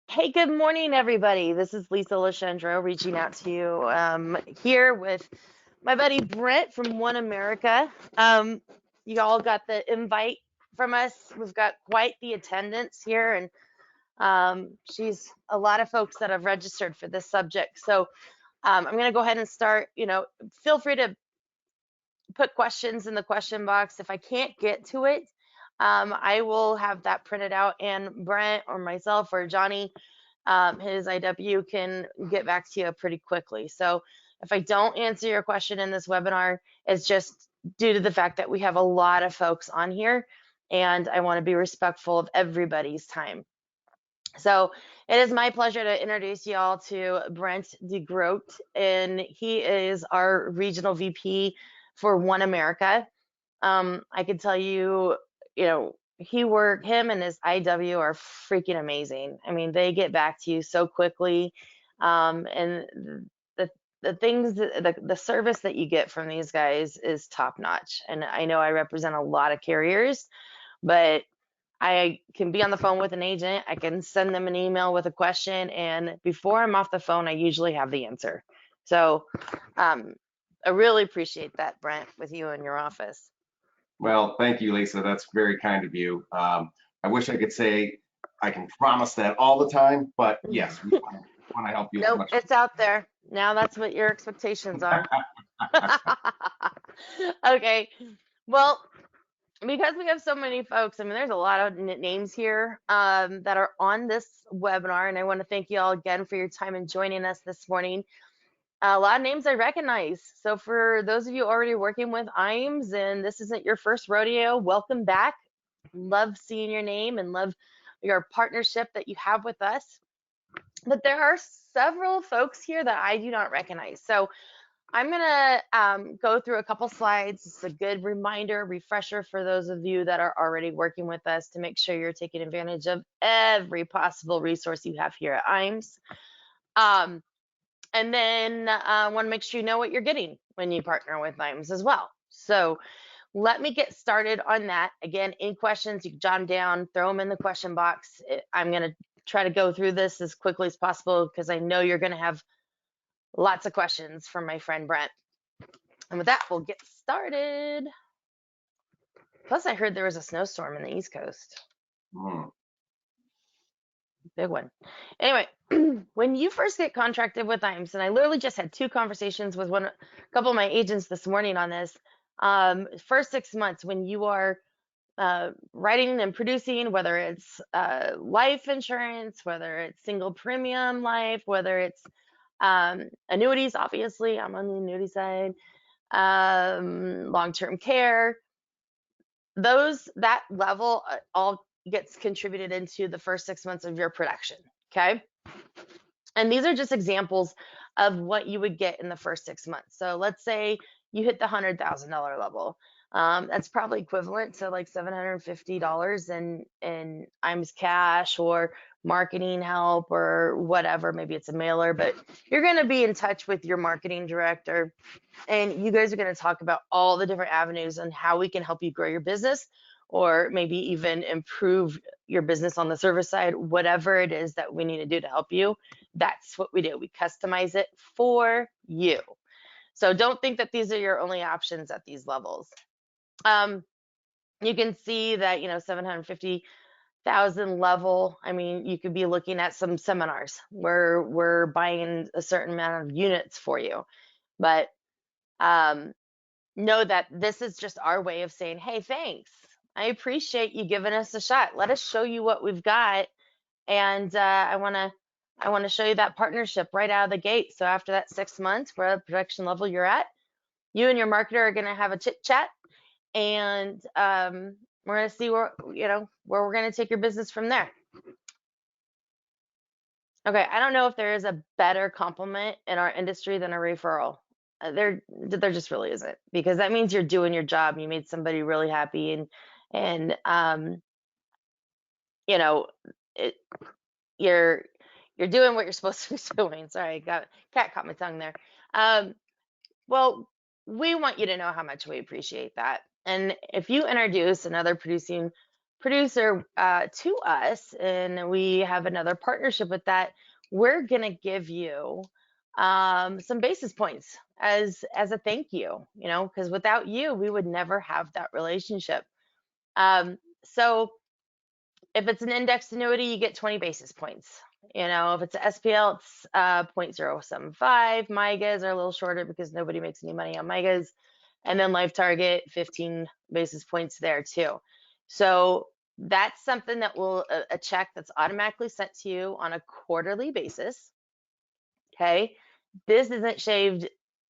Hey, good morning, everybody. This is Lisa Lashendro reaching out to you here with my buddy Brent from One America. You all got the invite from us. We've got quite the attendance here, and she's a lot of folks that have registered for this subject. So I'm going to go ahead and start. Feel free to put questions in the question box. If I can't get to it, I will have that printed out, and Brent or myself or Johnny, his IW, can get back to you pretty quickly. So if I don't answer your question in this webinar, it's just due to the fact that we have a lot of folks on here, and I want to be respectful of everybody's time. So it is my pleasure to introduce you all to Brent DeGroot, and he is our regional VP for One America. I can tell you, him and his IW are freaking amazing. I mean, they get back to you so quickly, and the things, the service that you get from these guys is top notch. And I know I represent a lot of carriers, but I can be on the phone with an agent. I can send them an email with a question, and before I'm off the phone, I usually have the answer. So I really appreciate that, Brent, with you in your office. Well, thank you, Lisa. That's very kind of you. I wish I could say I can promise that all the time, but yes, we want to help you as Nope, much. it's out there. Now that's what your expectations are. Okay. Well, because we have so many folks, I mean, there's a lot of names here that are on this webinar, and I want to thank you all again for your time and joining us this morning. A lot of names I recognize. So for those of you already working with IMES and this isn't your first rodeo, welcome back. Love seeing your name and love your partnership that you have with us. But there are several folks here that I do not recognize. So I'm going to go through a couple slides. It's a good reminder, refresher for those of you that are already working with us to make sure you're taking advantage of every possible resource you have here at IMES. And then I want to make sure you know what you're getting when you partner with IMES as well. So let me get started on that. Again, any questions, you can jot them down, throw them in the question box. I'm going to try to go through this as quickly as possible because I know you're going to have lots of questions from my friend Brent. And with that, we'll get started. Plus, I heard there was a snowstorm in the East Coast. Big one. Anyway, when you first get contracted with IMES, and I literally just had two conversations with a couple of my agents this morning on this. First 6 months, when you are writing and producing, whether it's life insurance, whether it's single premium life, whether it's annuities, obviously, I'm on the annuity side, long-term care, that level all gets contributed into the first 6 months of your production, okay? And these are just examples of what you would get in the first 6 months. So let's say you hit the $100,000 level. That's probably equivalent to like $750 in IMES cash or marketing help or whatever. Maybe it's a mailer, but you're going to be in touch with your marketing director, and you guys are going to talk about all the different avenues and how we can help you grow your business, or maybe even improve your business on the service side, whatever it is that we need to do to help you. That's what we do. We customize it for you. So don't think that these are your only options at these levels. You can see that, 750,000 level. I mean, you could be looking at some seminars where we're buying a certain amount of units for you. But know that this is just our way of saying, hey, thanks. I appreciate you giving us a shot. Let us show you what we've got. And I want to show you that partnership right out of the gate. So after that 6 months, where the production level you're at, you and your marketer are going to have a chit chat, and we're going to see where we're going to take your business from there. Okay, I don't know if there is a better compliment in our industry than a referral. There just really isn't, because that means you're doing your job. You made somebody really happy, and you're doing what you're supposed to be doing. Sorry, cat caught my tongue there. Well, we want you to know how much we appreciate that. And if you introduce another producing producer to us, and we have another partnership with that, we're gonna give you some basis points as a thank you, because without you, we would never have that relationship. So if it's an indexed annuity, you get 20 basis points. If it's an SPL, it's 0.075. MIGAs are a little shorter because nobody makes any money on MIGAs. And then life target, 15 basis points there too. So that's something that will, a check that's automatically sent to you on a quarterly basis. Okay. This isn't shaved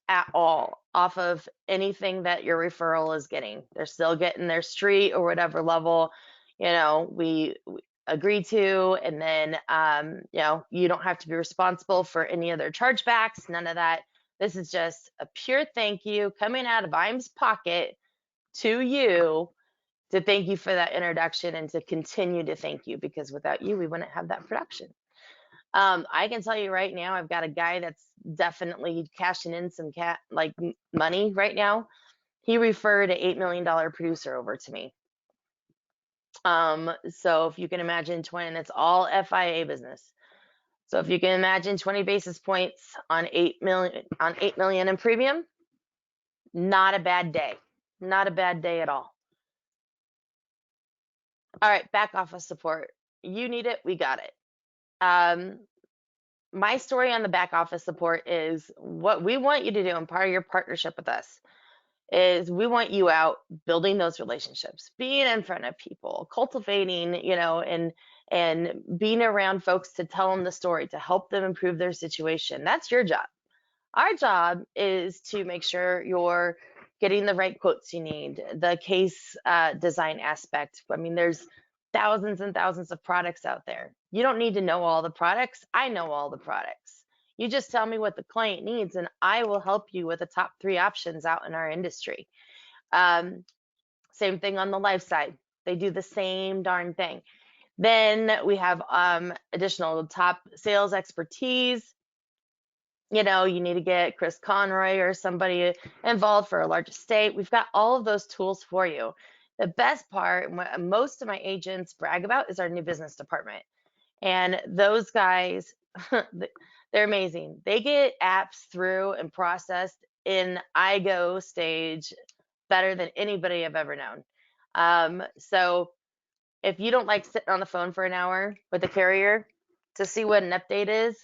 at all off of anything that your referral is getting. They're still getting their street or whatever level, we agree to. And then, you don't have to be responsible for any of their chargebacks, none of that. This is just a pure thank you coming out of IM's pocket to you to thank you for that introduction and to continue to thank you, because without you, we wouldn't have that production. I can tell you right now, I've got a guy that's definitely cashing in some money right now. He referred an $8 million producer over to me. So if you can imagine 20, and it's all FIA business. So if you can imagine 20 basis points on 8 million in premium, not a bad day. Not a bad day at all. All right, back office support. You need it, we got it. My story on the back office support is what we want you to do, and part of your partnership with us is we want you out building those relationships, being in front of people, cultivating, and being around folks to tell them the story, to help them improve their situation. That's your job. Our job is to make sure you're getting the right quotes you need, the case design aspect. I mean, there's thousands and thousands of products out there. You don't need to know all the products. I know all the products. You just tell me what the client needs, and I will help you with the top 3 options out in our industry. Same thing on the life side. They do the same darn thing. Then we have additional top sales expertise. You need to get Chris Conroy or somebody involved for a large estate. We've got all of those tools for you. The best part, and what most of my agents brag about, is our new business department. And those guys, they're amazing. They get apps through and processed in IGO stage better than anybody I've ever known. So if you don't like sitting on the phone for an hour with a carrier to see what an update is,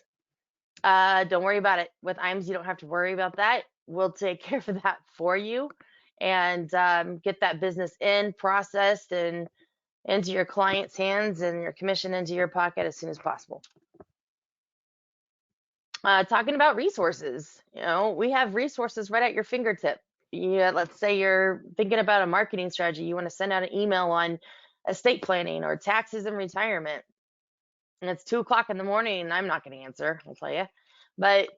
don't worry about it. With IMS, you don't have to worry about that. We'll take care of that for you and get that business in, processed, and into your client's hands and your commission into your pocket as soon as possible. Talking about resources, we have resources right at your fingertip. Let's say you're thinking about a marketing strategy. You want to send out an email on estate planning or taxes and retirement, and it's 2:00 in the morning, and I'm not going to answer, I'll tell you. But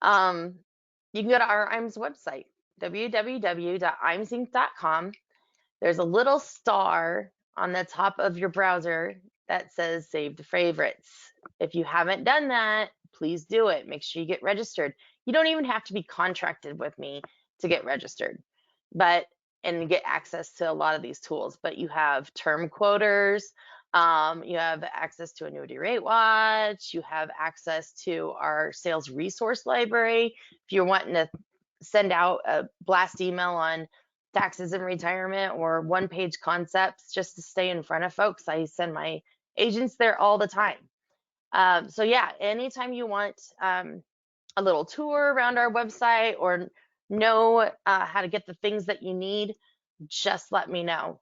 you can go to our IMS website, www.imsinc.com. There's a little star on the top of your browser that says Save to Favorites. If you haven't done that, please do it. Make sure you get registered. You don't even have to be contracted with me to get registered, and get access to a lot of these tools. But you have term quoters, you have access to Annuity Rate Watch, you have access to our sales resource library. If you're wanting to send out a blast email on taxes and retirement or one-page concepts just to stay in front of folks, I send my agents there all the time. So yeah, anytime you want a little tour around our website or know how to get the things that you need, just let me know.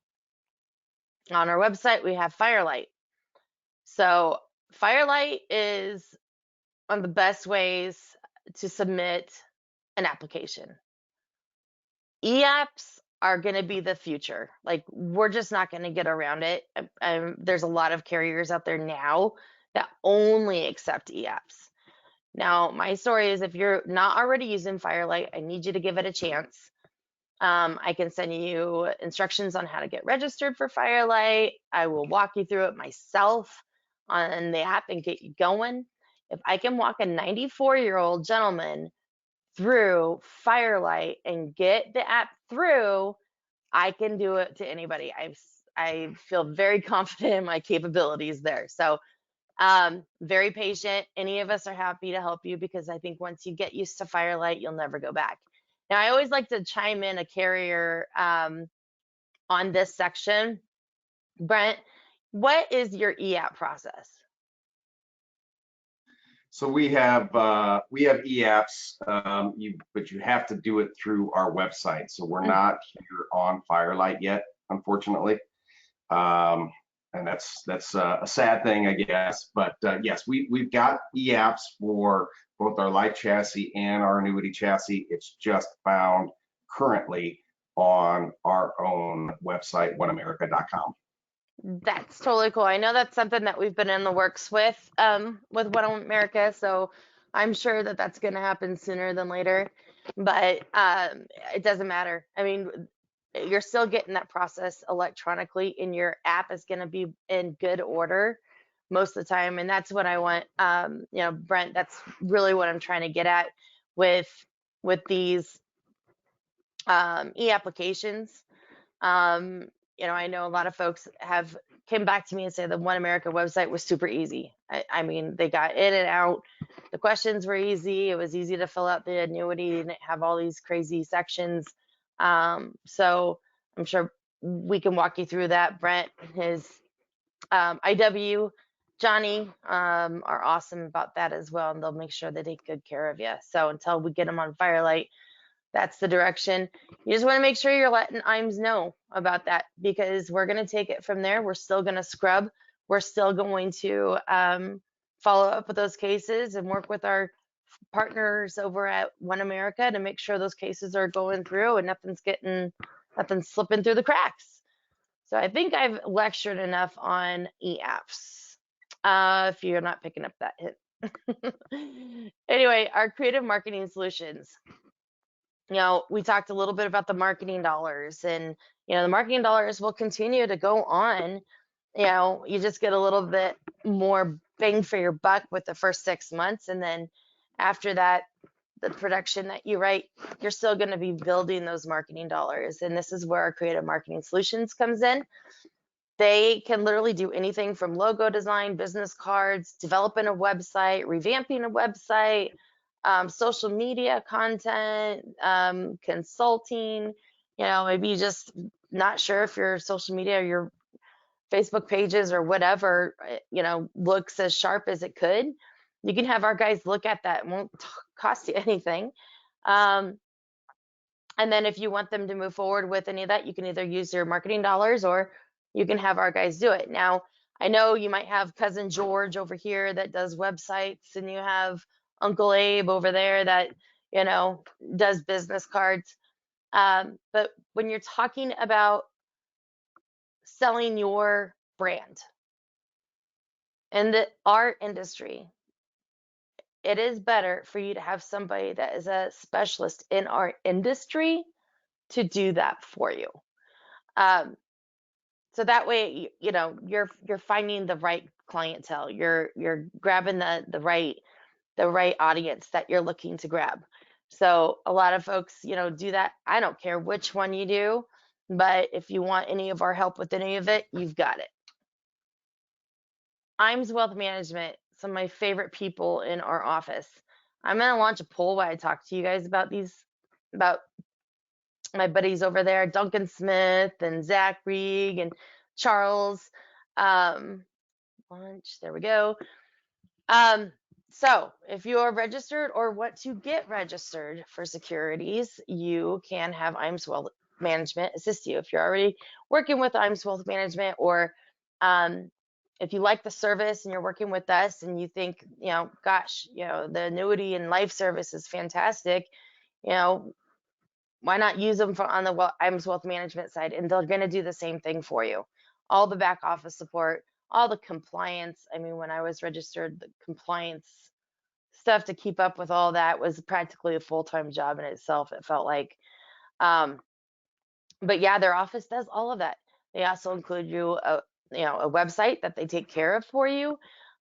On our website, we have Firelight. So Firelight is one of the best ways to submit an application. E-apps are going to be the future. Like, we're just not going to get around it. There's a lot of carriers out there now that only accept e-apps. Now, my story is, if you're not already using Firelight, I need you to give it a chance. I can send you instructions on how to get registered for Firelight. I will walk you through it myself on the app and get you going. If I can walk a 94-year-old gentleman through Firelight and get the app through, I can do it to anybody. I feel very confident in my capabilities there. So very patient. Any of us are happy to help you because I think once you get used to Firelight, you'll never go back. Now, I always like to chime in a carrier on this section. Brent, what is your EAP process? So we have EAPs, but you have to do it through our website. So we're not here on Firelight yet, unfortunately. And that's a sad thing, I guess. But yes, we've got EAPs for both our life chassis and our annuity chassis. It's just found currently on our own website, oneamerica.com. That's totally cool. I know that's something that we've been in the works with One America, so I'm sure that that's going to happen sooner than later. But it doesn't matter. I mean, you're still getting that process electronically, and your app is going to be in good order most of the time. And that's what I want. Brent, that's really what I'm trying to get at with these e-applications. I know a lot of folks have came back to me and say the One America website was super easy. I mean, they got in and out. The questions were easy. It was easy to fill out the annuity and have all these crazy sections. So I'm sure we can walk you through that. Brent, his IW, Johnny are awesome about that as well, and they'll make sure they take good care of you. So until we get them on Firelight, that's the direction. You just want to make sure you're letting IMS know about that because we're going to take it from there. We're still going to scrub. We're still going to follow up with those cases and work with our partners over at One America to make sure those cases are going through and nothing's slipping through the cracks. So I think I've lectured enough on EAPs. If you're not picking up that hint. Anyway, our creative marketing solutions. We talked a little bit about the marketing dollars, and the marketing dollars will continue to go on. You just get a little bit more bang for your buck with the first 6 months, and then after that, the production that you write, you're still going to be building those marketing dollars. And this is where our creative marketing solutions comes in. They can literally do anything from logo design, business cards, developing a website, revamping a website, social media content, consulting. Maybe you just not sure if your social media or your Facebook pages or whatever, looks as sharp as it could. You can have our guys look at that. It won't cost you anything. And then if you want them to move forward with any of that, you can either use your marketing dollars or you can have our guys do it. Now, I know you might have cousin George over here that does websites, and you have Uncle Abe over there that, does business cards. But when you're talking about selling your brand in the art industry, it is better for you to have somebody that is a specialist in our industry to do that for you. So that way, you're finding the right clientele. You're grabbing the right audience that you're looking to grab. So a lot of folks, do that. I don't care which one you do, but if you want any of our help with any of it, you've got it. IMS Wealth Management, some of my favorite people in our office. I'm going to launch a poll while I talk to you guys about my buddies over there, Duncan Smith and Zach Rieg and Charles. There we go. So if you are registered or want to get registered for securities, you can have IMS Wealth Management assist you. If you're already working with IMS Wealth Management, or if you like the service and you're working with us and you think, gosh, the annuity and life service is fantastic, why not use them on the IMS Wealth Management side? And they're going to do the same thing for you. All the back office support, all the compliance. I mean, when I was registered, the compliance stuff to keep up with all that was practically a full-time job in itself, it felt like. But yeah, their office does all of that. They also include you a website that they take care of for you.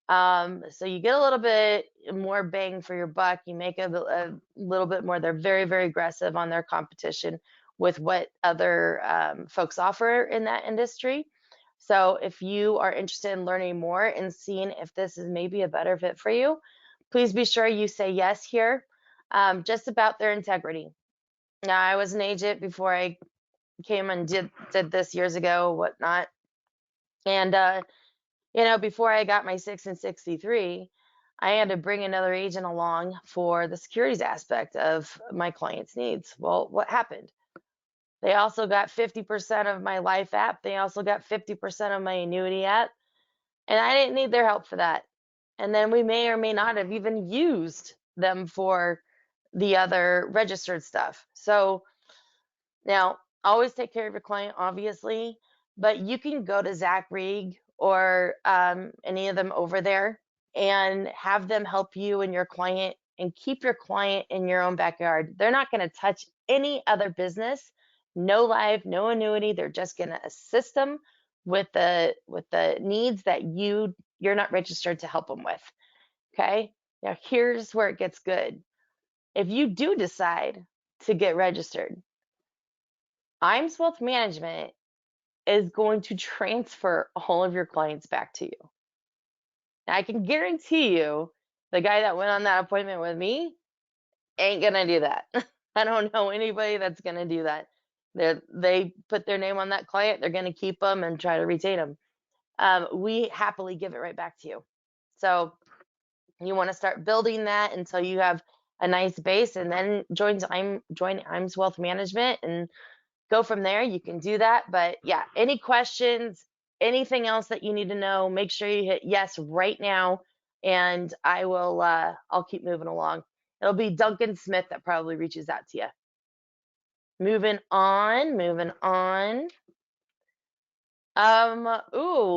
So you get a little bit more bang for your buck. You make a little bit more. They're very, very aggressive on their competition with what other folks offer in that industry. So if you are interested in learning more and seeing if this is maybe a better fit for you, please be sure you say yes here, just about their integrity. Now, I was an agent before I came and did this years ago, whatnot. And before I got my 6 and 63, I had to bring another agent along for the securities aspect of my clients' needs. Well, what happened? They also got 50% of my life app. They also got 50% of my annuity app. And I didn't need their help for that. And then we may or may not have even used them for the other registered stuff. So now, always take care of your client, obviously, but you can go to Zach Rieg or any of them over there and have them help you and your client and keep your client in your own backyard. They're not going to touch any other business, no life, no annuity. They're just going to assist them with the needs that you're not registered to help them with. Okay. Now here's where it gets good. If you do decide to get registered, IMS Wealth Management is going to transfer all of your clients back to you. Now, I can guarantee you the guy that went on that appointment with me ain't going to do that. I don't know anybody that's going to do that. They put their name on that client, they're going to keep them and try to retain them. We happily give it right back to you. So you want to start building that until you have a nice base, and then join IMS Wealth Management and go from there. You can do that. But yeah, any questions, anything else that you need to know, make sure you hit yes right now, and I'll keep moving along. It'll be Duncan Smith that probably reaches out to you. Moving on.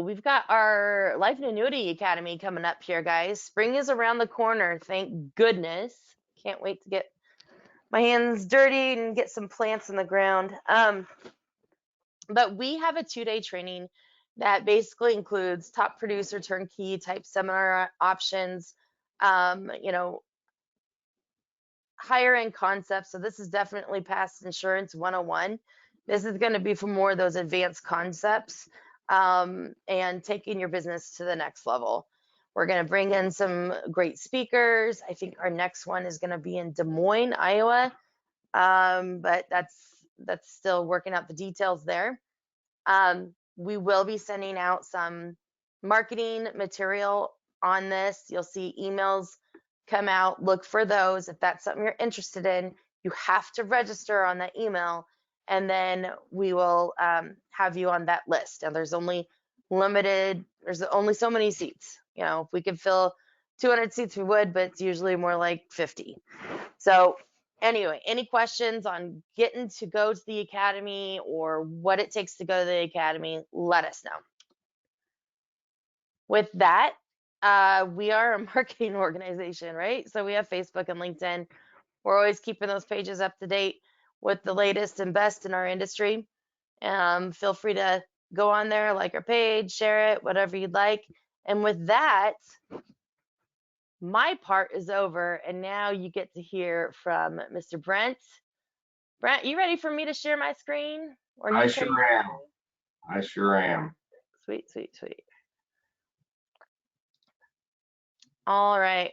We've got our Life and Annuity Academy coming up here, guys. Spring is around the corner, thank goodness. Can't wait to get my hands dirty and get some plants in the ground. But we have a 2-day training that basically includes top producer turnkey type seminar options, um, you know, higher end concepts. So this is definitely past insurance 101. This is going to be for more of those advanced concepts, and taking your business to the next level. We're going to bring in some great speakers. I think our next one is going to be in Des Moines, Iowa. But that's still working out the details there. We will be sending out some marketing material on this. You'll see emails come out. Look for those. If that's something you're interested in, you have to register on that email, and then we will have you on that list. And there's only so many seats. If we could fill 200 seats, we would, but it's usually more like 50. So anyway, any questions on getting to go to the academy or what it takes to go to the academy, let us know. With that, we are a marketing organization, right? So we have Facebook and LinkedIn. We're always keeping those pages up to date with the latest and best in our industry. Feel free to go on there, like our page, share it, whatever you'd like. And with that, my part is over, and now you get to hear from Mr. Brent. Brent, you ready for me to share my screen? Or I you sure share am. I sure am. Sweet, sweet, sweet. All right.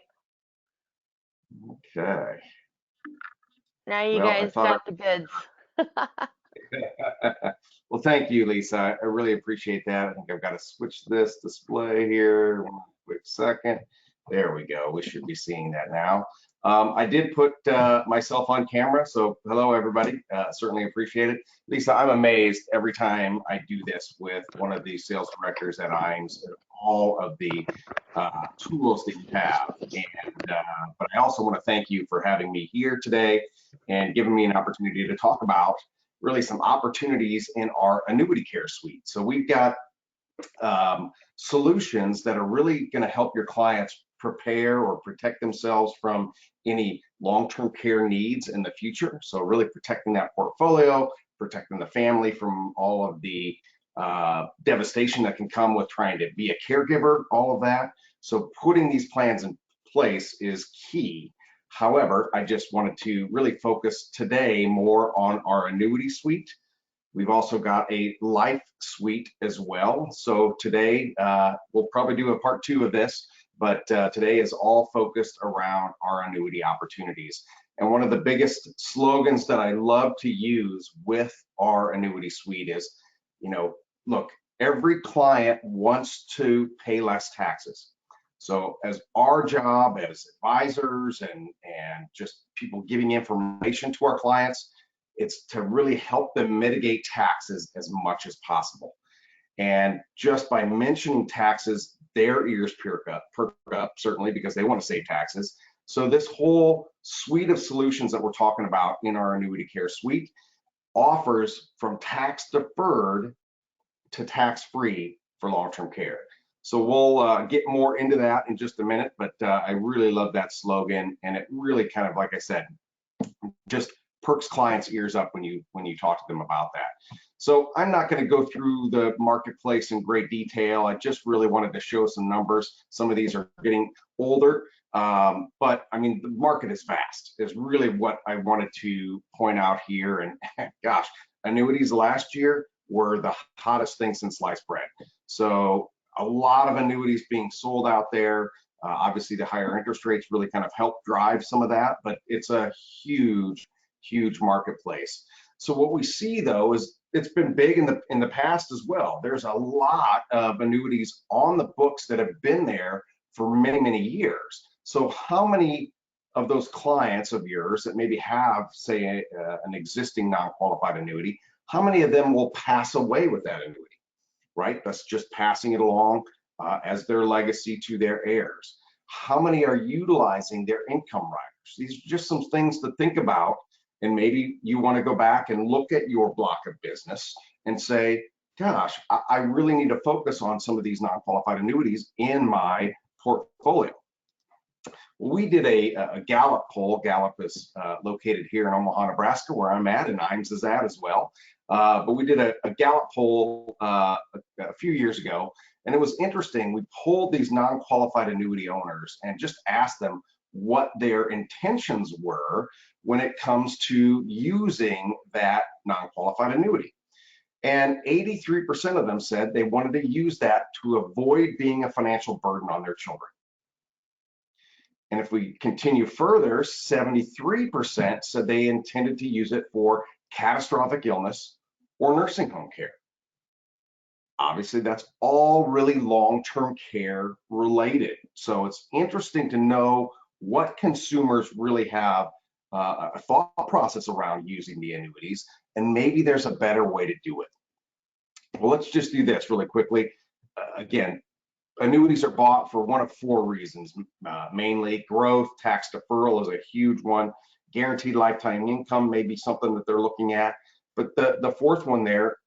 Okay. Now you Well, I guys thought got the goods. well, thank you, Lisa. I really appreciate that. I think I've got to switch this display here. One quick second. There we go. We should be seeing that now. I did put myself on camera, so hello, everybody. Certainly appreciate it. Lisa, I'm amazed every time I do this with one of these sales directors at IMS, all of the tools that you have. But I also want to thank you for having me here today and giving me an opportunity to talk about really some opportunities in our annuity care suite. So we've got solutions that are really going to help your clients prepare or protect themselves from any long-term care needs in the future. So really protecting that portfolio, protecting the family from all of the devastation that can come with trying to be a caregiver, all of that. So putting these plans in place is key. However, I just wanted to really focus today more on our annuity suite. We've also got a life suite as well. So today, we'll probably do a part 2 of this, but today is all focused around our annuity opportunities. And one of the biggest slogans that I love to use with our annuity suite is, look, every client wants to pay less taxes. So as our job as advisors and just people giving information to our clients, it's to really help them mitigate taxes as much as possible. And just by mentioning taxes, their ears perk up, certainly because they want to save taxes. So this whole suite of solutions that we're talking about in our annuity care suite offers from tax deferred to tax free for long-term care. So we'll get more into that in just a minute, but I really love that slogan, and it really kind of, like I said, just perks clients' ears up when you talk to them about that. So I'm not going to go through the marketplace in great detail. I just really wanted to show some numbers. Some of these are getting older, but I mean, the market is vast, is really what I wanted to point out here. And gosh, annuities last year were the hottest thing since sliced bread. So a lot of annuities being sold out there. Obviously, the higher interest rates really kind of help drive some of that, but it's a huge marketplace. So what we see though is it's been big in the past as well. There's a lot of annuities on the books that have been there for many years. So how many of those clients of yours that maybe have, say, an existing non-qualified annuity, how many of them will pass away with that annuity, right? That's just passing it along as their legacy to their heirs. How many are utilizing their income riders? These are just some things to think about. And maybe you want to go back and look at your block of business and say, gosh, I really need to focus on some of these non-qualified annuities in my portfolio. We did a Gallup poll. Gallup is located here in Omaha, Nebraska, where I'm at, and IMES is at as well. But we did a Gallup poll a few years ago, and it was interesting. We polled these non-qualified annuity owners and just asked them what their intentions were when it comes to using that non-qualified annuity. And 83% of them said they wanted to use that to avoid being a financial burden on their children. And if we continue further, 73% said they intended to use it for catastrophic illness or nursing home care. Obviously, that's all really long-term care related. So it's interesting to know what consumers really have a thought process around using the annuities, and maybe there's a better way to do it. Well, let's just do this really quickly. Again, annuities are bought for one of 4 reasons, mainly growth. Tax deferral is a huge one. Guaranteed lifetime income may be something that they're looking at. But the fourth one there,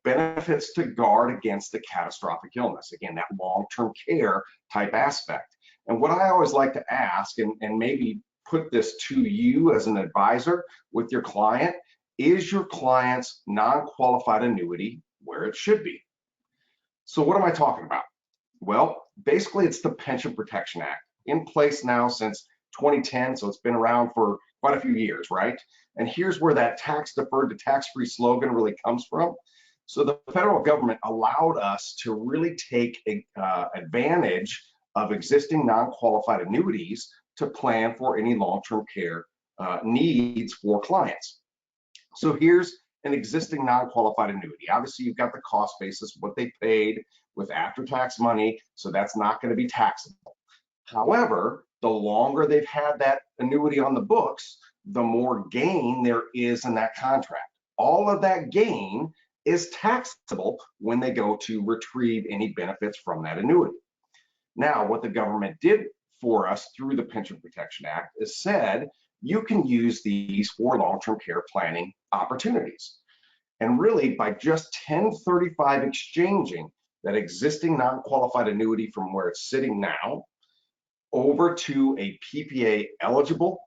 benefits to guard against the catastrophic illness. Again, that long-term care type aspect. And what I always like to ask, and maybe put this to you as an advisor with your client, is your client's non-qualified annuity where it should be? So what am I talking about? Well, basically it's the Pension Protection Act, in place now since 2010, so it's been around for quite a few years, right? And here's where that tax deferred to tax free slogan really comes from. So the federal government allowed us to really take advantage of existing non-qualified annuities to plan for any long-term care needs for clients. So here's an existing non-qualified annuity. Obviously, you've got the cost basis, what they paid with after-tax money, so that's not going to be taxable. However, the longer they've had that annuity on the books, the more gain there is in that contract. All of that gain is taxable when they go to retrieve any benefits from that annuity. Now, what the government did for us through the Pension Protection Act is said you can use these for long-term care planning opportunities. And really, by just 1035 exchanging that existing non-qualified annuity from where it's sitting now over to a PPA eligible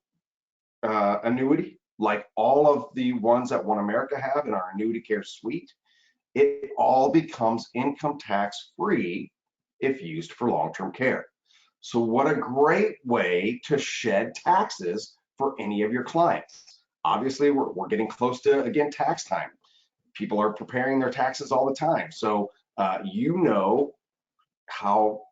annuity, like all of the ones that One America have in our annuity care suite, it all becomes income tax free if used for long-term care. So what a great way to shed taxes for any of your clients. Obviously, we're getting close to, again, tax time. people are preparing their taxes all the time. So you know how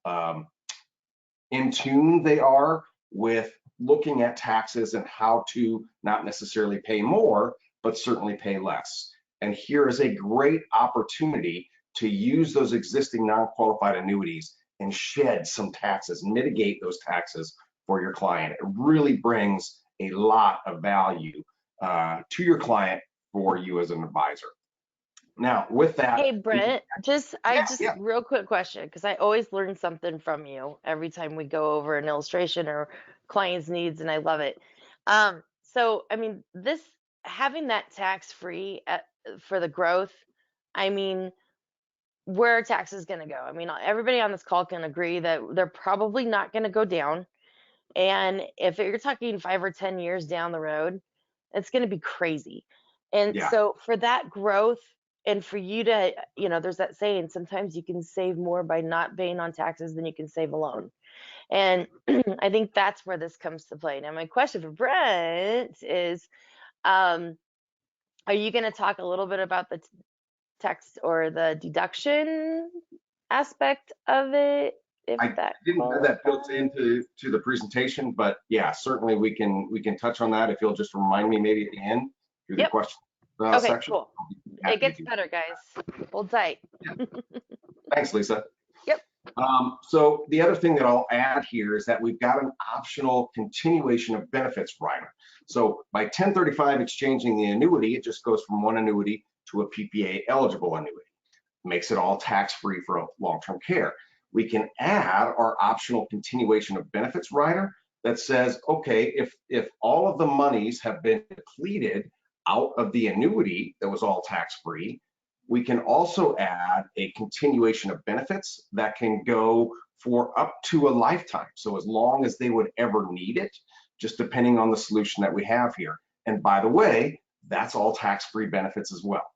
in tune they are with looking at taxes and how to not necessarily pay more, but certainly pay less. And here is a great opportunity to use those existing non-qualified annuities and shed some taxes, mitigate those taxes for your client. It really brings a lot of value to your client for you as an advisor. Now, with that, Hey Brent, just yeah. real quick question, because I always learn something from you every time we go over an illustration or client's needs, and I love it. So I mean, this having that tax free for the growth, I mean, where are taxes going to go? I mean, everybody on this call can agree that they're probably not going to go down. And if you're talking 5 or 10 years down the road, it's going to be crazy. And Yeah. so for that growth and for you to, there's that saying, sometimes you can save more by not paying on taxes than you can save alone. And I think that's where this comes to play. Now, my question for Brent is, are you going to talk a little bit about the tax or the deduction aspect of it, if I that didn't have that built qualifies? into the presentation, but yeah, certainly we can touch on that if you'll just remind me maybe at the end through the Yep. question Okay, section. cool. I'll be It happy to gets do better, guys. Hold tight. that. Yeah. Thanks, Lisa. Yep. So the other thing that I'll add here is that we've got an optional continuation of benefits rider. So by 1035 exchanging the annuity, it just goes from one annuity to a PPA eligible annuity. Makes it all tax-free for long-term care. We can add our optional continuation of benefits rider that says, okay, if all of the monies have been depleted out of the annuity that was all tax-free, we can also add a continuation of benefits that can go for up to a lifetime. So as long as they would ever need it, just depending on the solution that we have here. And by the way, that's all tax-free benefits as well.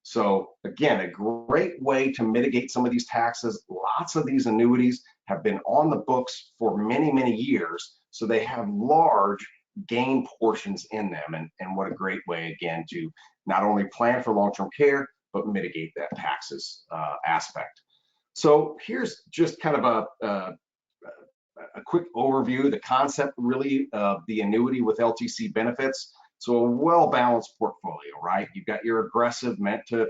So again, a great way to mitigate some of these taxes. Lots of these annuities have been on the books for many, many years. So they have large gain portions in them. And what a great way, again, to not only plan for long-term care, but mitigate that taxes aspect. So here's just kind of a quick overview, the concept really of the annuity with LTC benefits. So a well-balanced portfolio, right? You've got your aggressive meant to,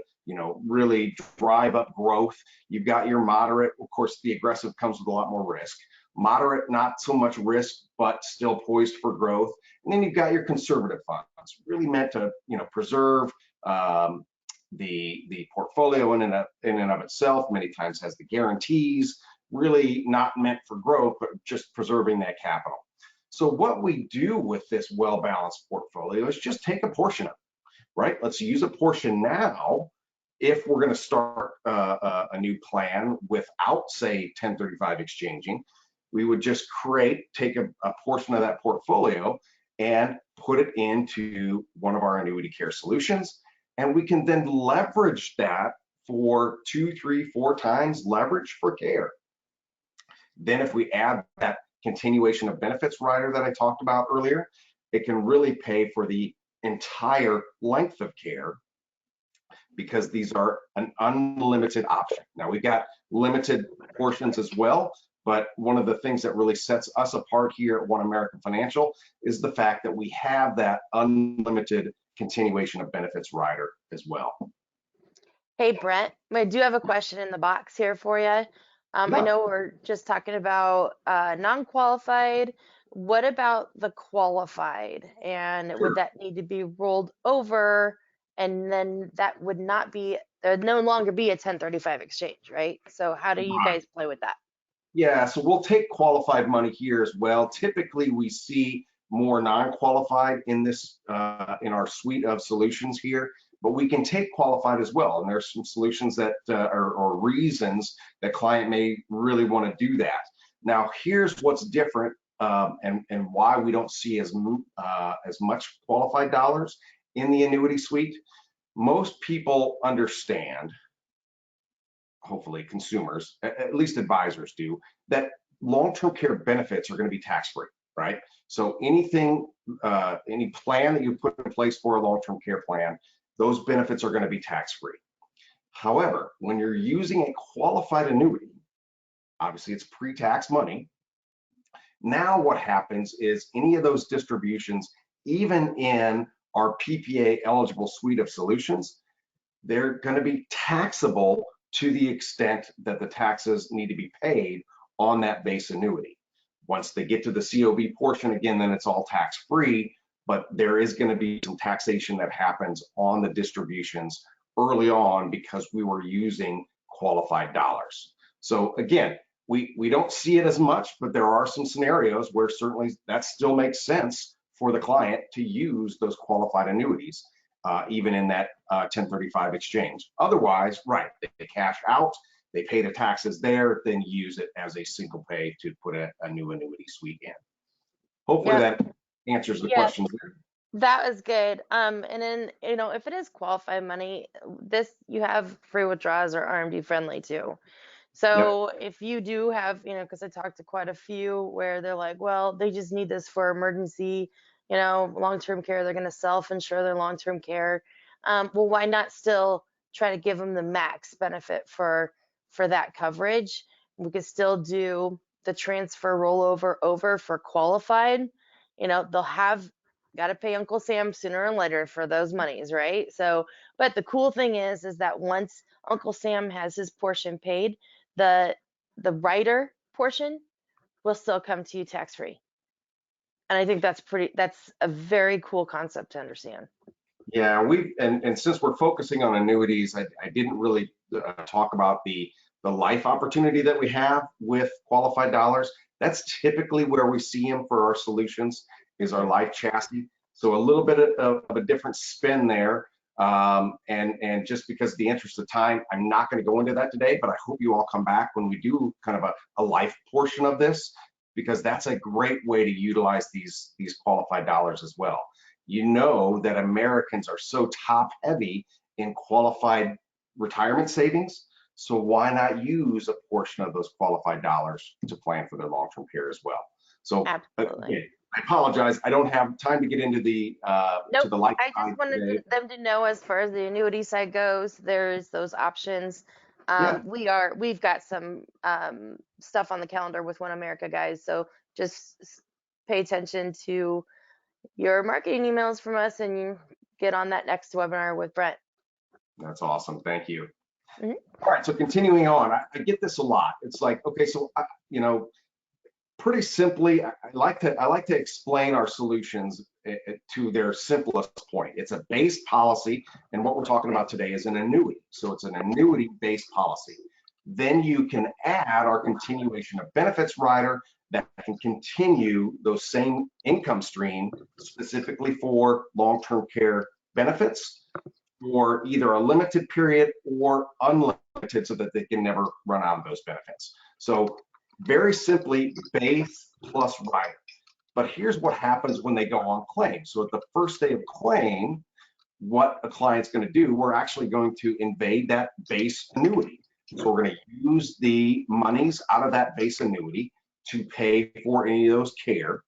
really drive up growth. You've got your moderate, of course, the aggressive comes with a lot more risk. Moderate, not so much risk, but still poised for growth. And then you've got your conservative funds, really meant to, preserve the portfolio in and of itself. Many times has the guarantees, really not meant for growth, but just preserving that capital. So what we do with this well-balanced portfolio is just take a portion of it, right? Let's use a portion now. If we're going to start a new plan without, say, 1035 exchanging, we would just take a portion of that portfolio and put it into one of our annuity care solutions. And we can then leverage that for 2, 3, 4 times leverage for care. Then if we add that continuation of benefits rider that I talked about earlier, it can really pay for the entire length of care because these are an unlimited option. Now we've got limited portions as well, but one of the things that really sets us apart here at One American Financial is the fact that we have that unlimited continuation of benefits rider as well. Hey Brent, I do have a question in the box here for you. I know we're just talking about non-qualified. What about the qualified? And would that need to be rolled over? And then that would not be, there'd no longer be a 1035 exchange, right? So how do you guys play with that? Yeah, so we'll take qualified money here as well. Typically, we see more non-qualified in this in our suite of solutions here, but we can take qualified as well. And there's some solutions that or reasons that client may really want to do that. Now, here's what's different and why we don't see as much qualified dollars in the annuity suite. Most people understand, hopefully consumers, at least advisors do, that long-term care benefits are going to be tax-free, right? So anything, any plan that you put in place for a long-term care plan, those benefits are going to be tax-free. However, when you're using a qualified annuity, obviously it's pre-tax money. Now what happens is any of those distributions, even in our PPA eligible suite of solutions, they're going to be taxable to the extent that the taxes need to be paid on that base annuity. Once they get to the COB portion, again, then it's all tax-free, but there is going to be some taxation that happens on the distributions early on because we were using qualified dollars. So again, we don't see it as much, but there are some scenarios where certainly that still makes sense for the client to use those qualified annuities, even in that 1035 exchange. Otherwise, right, they cash out, they pay the taxes there, then use it as a single pay to put a new annuity suite in. Hopefully that answers the questions there. That was good. And then, if it is qualified money, this you have free withdrawals or RMD friendly too. So if you do have, because I talked to quite a few where they're like, well, they just need this for emergency, long-term care. They're going to self-insure their long-term care. Well, why not still try to give them the max benefit for that coverage? We could still do the transfer rollover over for qualified. They'll have got to pay Uncle Sam sooner or later for those monies, right? So, but the cool thing is that once Uncle Sam has his portion paid, the rider portion will still come to you tax free. And I think that's a very cool concept to understand. Yeah, and since we're focusing on annuities, I didn't really talk about the life opportunity that we have with qualified dollars. That's typically where we see them for our solutions, is our life chassis. So a little bit of a different spin there. And just because of the interest of time, I'm not going to go into that today, but I hope you all come back when we do kind of a life portion of this, because that's a great way to utilize these qualified dollars as well. You know that Americans are so top heavy in qualified retirement savings. So why not use a portion of those qualified dollars to plan for their long-term care as well? So again, I apologize, I don't have time to get into the to the life. I just wanted them to know, as far as the annuity side goes, there's those options. We've got some stuff on the calendar with One America, guys. So just pay attention to your marketing emails from us, and you get on that next webinar with Brent. That's awesome. Thank you. Mm-hmm. All right. So continuing on, I get this a lot. It's like, okay, so pretty simply, I like to explain our solutions to their simplest point. It's a base policy, and what we're talking about today is an annuity. So it's an annuity-based policy. Then you can add our continuation of benefits rider that can continue those same income stream specifically for long-term care benefits for either a limited period or unlimited, so that they can never run out of those benefits. So very simply, base plus rider. But here's what happens when they go on claim. So at the first day of claim, what a client's going to do, we're actually going to invade that base annuity. So we're going to use the monies out of that base annuity to pay for any of those care.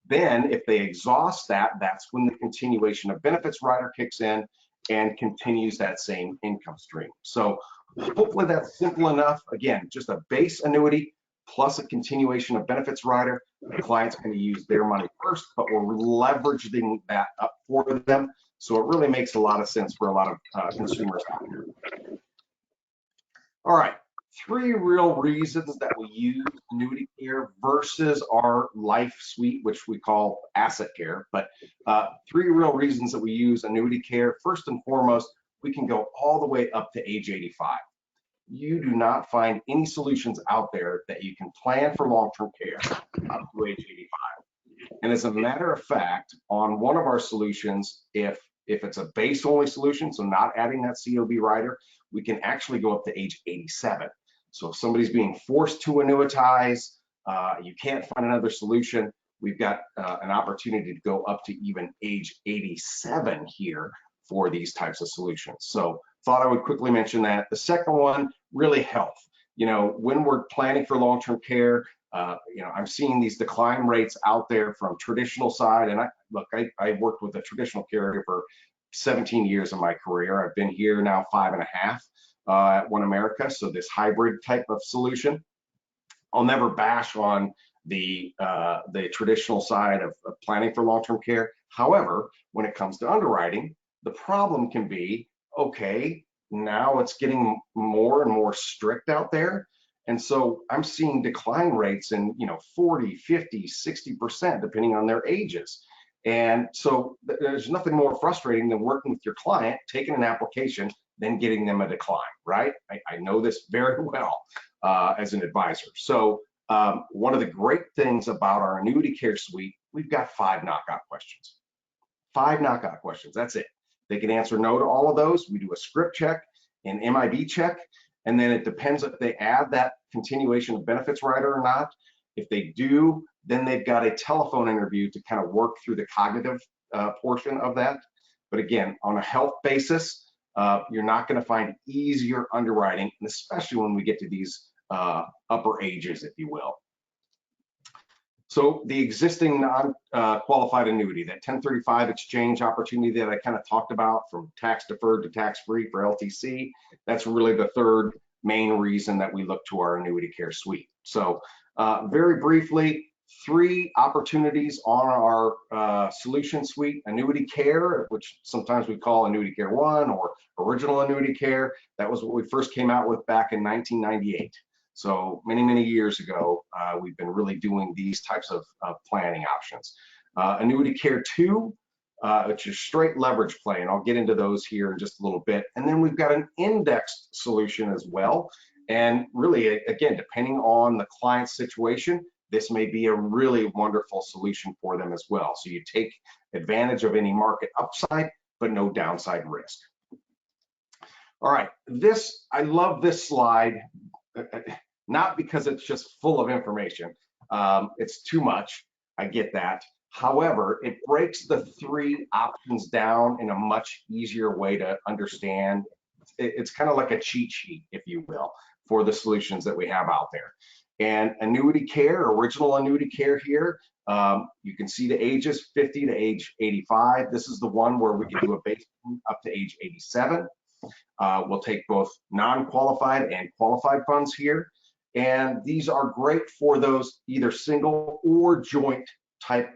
Then if they exhaust that, that's when the continuation of benefits rider kicks in and continues that same income stream. So hopefully that's simple enough. Again, just a base annuity plus a continuation of benefits rider. The client's going to use their money first, but we're leveraging that up for them. So it really makes a lot of sense for a lot of consumers out here. All right, 3 real reasons that we use annuity care versus our life suite, which we call asset care. But 3 real reasons that we use annuity care. First and foremost, we can go all the way up to age 85. You do not find any solutions out there that you can plan for long-term care up to age 85. And as a matter of fact, on one of our solutions, if it's a base only solution, so not adding that COB rider, we can actually go up to age 87. So if somebody's being forced to annuitize, you can't find another solution, we've got an opportunity to go up to even age 87 here for these types of solutions. So thought I would quickly mention that. The second one, really health. When we're planning for long-term care, I'm seeing these decline rates out there from traditional side. And I worked with a traditional carrier for 17 years of my career. I've been here now 5.5 at One America. So this hybrid type of solution. I'll never bash on the traditional side of planning for long-term care. However, when it comes to underwriting, the problem can be, okay, now it's getting more and more strict out there. And so I'm seeing decline rates in 40, 50, 60%, depending on their ages. And so there's nothing more frustrating than working with your client, taking an application, then getting them a decline, right? I know this very well as an advisor. So one of the great things about our annuity care suite, we've got 5 knockout questions. 5 knockout questions, that's it. They can answer no to all of those. We do a script check, an MIB check, and then it depends if they add that continuation of benefits rider or not. If they do, then they've got a telephone interview to kind of work through the cognitive portion of that. But again, on a health basis, you're not going to find easier underwriting, and especially when we get to these upper ages, if you will. So the existing non-qualified annuity, that 1035 exchange opportunity that I kind of talked about, from tax deferred to tax free for LTC, that's really the third main reason that we look to our annuity care suite. So very briefly, 3 opportunities on our solution suite: annuity care, which sometimes we call annuity care 1 or original annuity care. That was what we first came out with back in 1998. So many years ago, we've been really doing these types of planning options. Annuity care 2, which is straight leverage play, and I'll get into those here in just a little bit. And then we've got an indexed solution as well. And really, again, depending on the client's situation, this may be a really wonderful solution for them as well. So you take advantage of any market upside, but no downside risk. All right, I love this slide, not because it's just full of information. It's too much, I get that. However, it breaks the 3 options down in a much easier way to understand. It's kind of like a cheat sheet, if you will, for the solutions that we have out there. And annuity care, original annuity care here, you can see the ages 50 to age 85. This is the one where we can do a base up to age 87. We'll take both non-qualified and qualified funds here. And these are great for those either single or joint type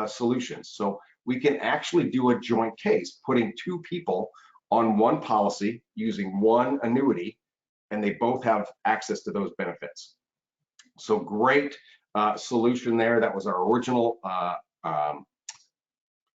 solutions. So we can actually do a joint case, putting 2 people on one policy using one annuity, and they both have access to those benefits. So great solution there. That was our original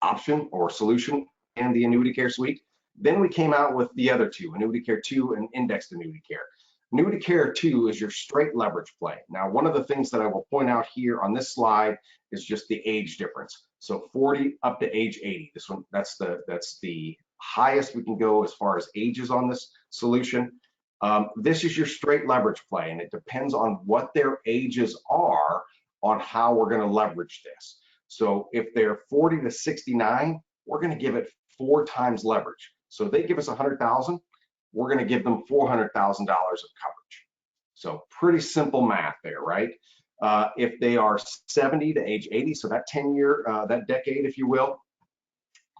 option or solution in the annuity care suite. Then we came out with the other 2, annuity care 2 and indexed annuity care. Annuity care 2 is your straight leverage play. Now, one of the things that I will point out here on this slide is just the age difference. So 40 up to age 80. This one, that's the highest we can go as far as ages on this solution. This is your straight leverage play, and it depends on what their ages are on how we're going to leverage this. So if they're 40 to 69, we're going to give it 4 times leverage. So if they give us 100,000, we're going to give them $400,000 of coverage. So pretty simple math there, right? If they are 70 to age 80, so that 10-year, that decade, if you will,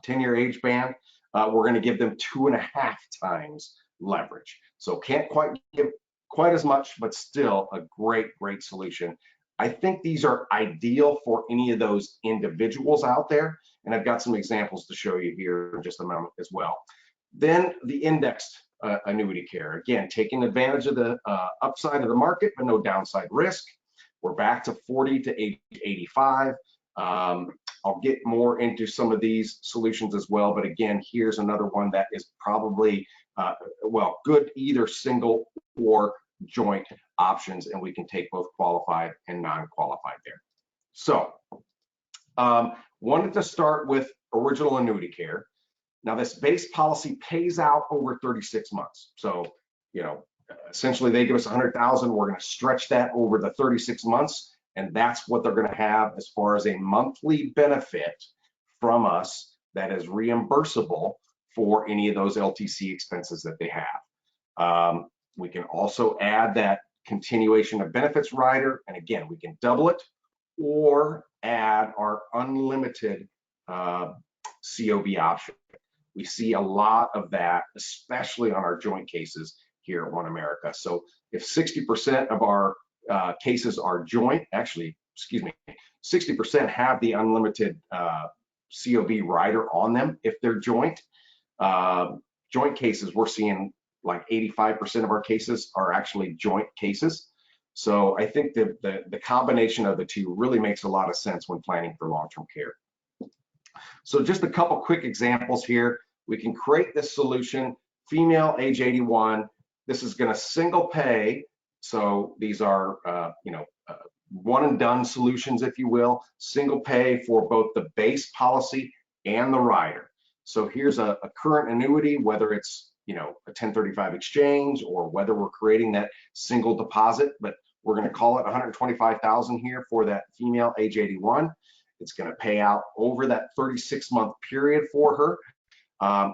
10-year age band, we're going to give them 2.5 times leverage. So can't quite give quite as much, but still a great solution. I think these are ideal for any of those individuals out there, and I've got some examples to show you here in just a moment as well. Then the indexed annuity care, again, taking advantage of the upside of the market, but no downside risk. We're back to 40 to age 85. I'll get more into some of these solutions as well, but again, here's another one that is probably, well, good either single or joint options, and we can take both qualified and non-qualified there. So wanted to start with original annuity care. Now, this base policy pays out over 36 months. So, essentially they give us 100,000. We're going to stretch that over the 36 months, and that's what they're going to have as far as a monthly benefit from us that is reimbursable for any of those LTC expenses that they have. We can also add that continuation of benefits rider, and again, we can double it or add our unlimited COB option. We see a lot of that, especially on our joint cases here at One America. So if 60% of our cases are joint, actually, excuse me, 60% have the unlimited COB rider on them if they're joint. Joint cases, we're seeing like 85% of our cases are actually joint cases. So I think that the combination of the two really makes a lot of sense when planning for long-term care. So just a couple quick examples here. We can create this solution, female age 81. This is going to single pay. So these are, one and done solutions, if you will, single pay for both the base policy and the rider. So here's a current annuity, whether it's, a 1035 exchange or whether we're creating that single deposit, but we're going to call it 125,000 here for that female age 81. It's going to pay out over that 36-month period for her.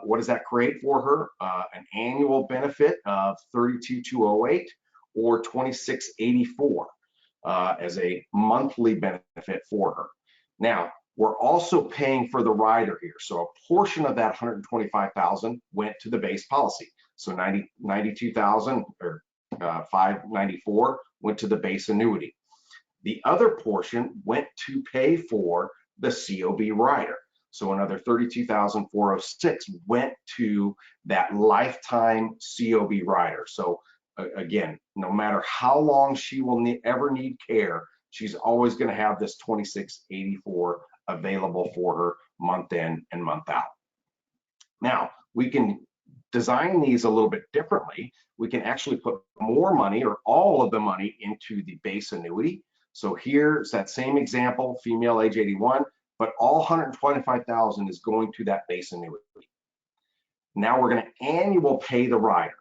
What does that create for her? An annual benefit of 32,208 or 2684 as a monthly benefit for her. Now, we're also paying for the rider here. So a portion of that 125,000 went to the base policy. So 92,000 or 594 went to the base annuity. The other portion went to pay for the COB rider. So another 32,406 went to that lifetime COB rider. So again, no matter how long she will ever need care, she's always going to have this 2684 available for her month in and month out. Now, we can design these a little bit differently. We can actually put more money or all of the money into the base annuity. So here's that same example, female age 81, but all 125,000 is going to that base annuity. Now we're going to annual pay the rider.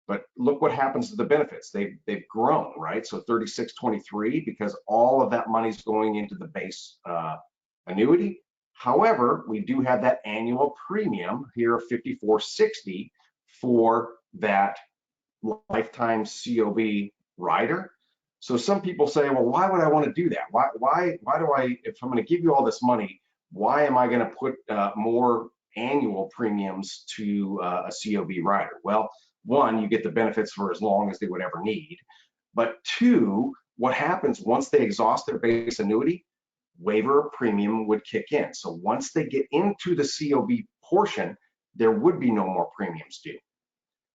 But look what happens to the benefits. They've grown, right? So 3623 because all of that money's going into the base annuity. However, we do have that annual premium here of 5460 for that lifetime COB rider. So some people say, well, why would I want to do that? Why do I, if I'm going to give you all this money, why am I going to put more annual premiums to a COB rider? Well, one, you get the benefits for as long as they would ever need. But two, what happens once they exhaust their base annuity, waiver of premium would kick in. So once they get into the COB portion, there would be no more premiums due.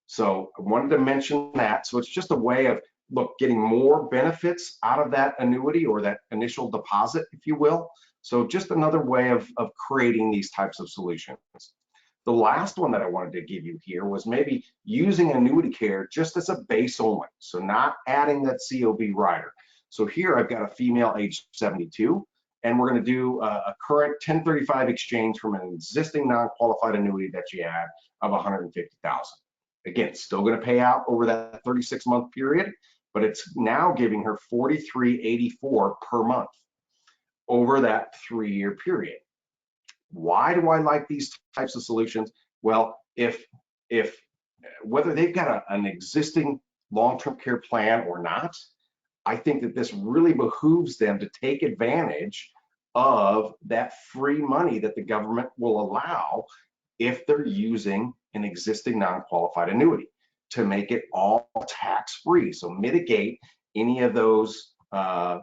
So I wanted to mention that. So it's just a way of, look, getting more benefits out of that annuity or that initial deposit, if you will. So just another way of creating these types of solutions. The last one that I wanted to give you here was maybe using annuity care just as a base only. So not adding that COB rider. So here I've got a female age 72, and we're going to do a current 1035 exchange from an existing non-qualified annuity that she had of 150,000. Again, still going to pay out over that 36-month period, but it's now giving her 4384 per month over that 3-year period. Why do I like these types of solutions? Well, if whether they've got an existing long-term care plan or not, I think that this really behooves them to take advantage of that free money that the government will allow if they're using an existing non-qualified annuity to make it all tax-free. So mitigate any of those, that